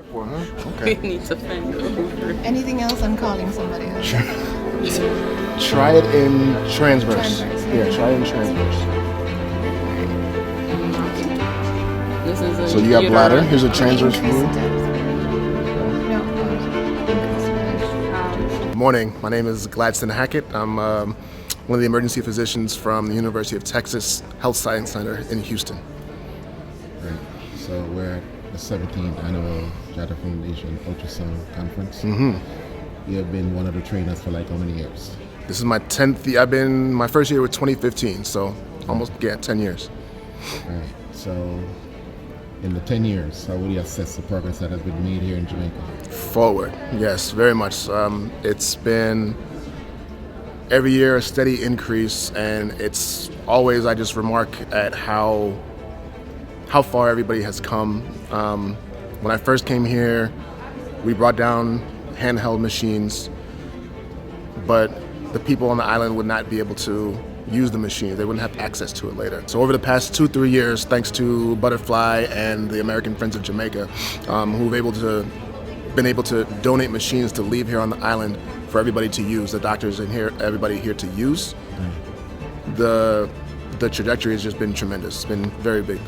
For, huh? We Okay. need to find over. Anything else? I'm calling somebody else. Try it in transverse. Transverse, Yeah, okay. try it in transverse. This is a So you got bladder. uterine. Here's a transverse Increase view. depth. No. Good morning. My name is Gladston Hackett. I'm one of the emergency physicians from the University of Texas Health Science Center in Houston. Right. So we're at the 17th annual JAHJAH Foundation Ultrasound Conference. You have been one of the trainers for like how many years? This is my 10th. My first year was 2015, so almost 10 years. Right. So in the 10 years, how would you assess the progress that has been made here in Jamaica? Forward, yes, very much. It's been every year a steady increase, and it's always, I just remark at how far everybody has come. When I first came here, we brought down handheld machines, but the people on the island would not be able to use the machines. They wouldn't have access to it later. So over the past 2-3 years, thanks to Butterfly and the American Friends of Jamaica, who've been able to donate machines to leave here on the island for everybody to use, the doctors in here, everybody here to use, the trajectory has just been tremendous. It's been very big.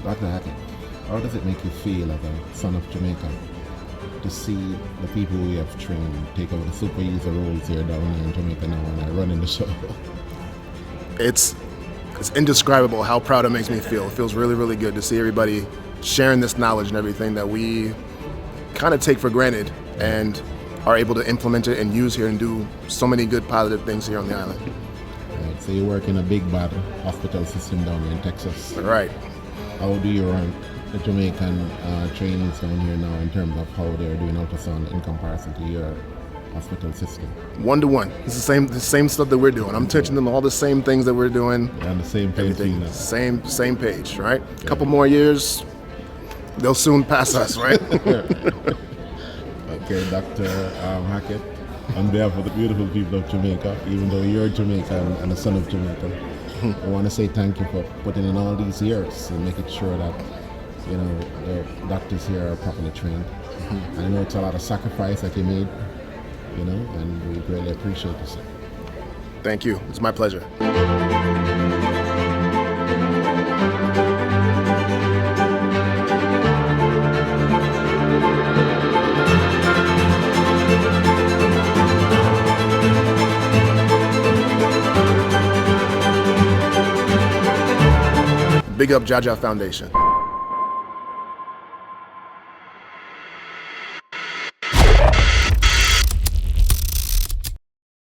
Dr. Hackett, how does it make you feel as a son of Jamaica to see the people we have trained take over the super user roles here down here in Jamaica now and are running the show? It's indescribable how proud it makes me feel. It feels really, really good to see everybody sharing this knowledge and everything that we kind of take for granted and are able to implement it and use here and do so many good positive things here on the island. Right. So you work in a big bad hospital system down here in Texas. Right. How do you rank the Jamaican trainees down here now in terms of how they're doing ultrasound in comparison to your hospital system? 1-to-1. It's the same stuff that we're doing. I'm teaching them all the same things that we're doing. They're on the same page. Everything, You know? same page, right? A couple more years, they'll soon pass us, right? Okay, Dr. Hackett, on behalf of the beautiful people of Jamaica, even though you're Jamaican and a son of Jamaica, I want to say thank you for putting in all these years and making sure that the doctors here are properly trained. And I know it's a lot of sacrifice that you made, and we greatly appreciate this. Thank you. It's my pleasure. Big up JAHJAH Foundation.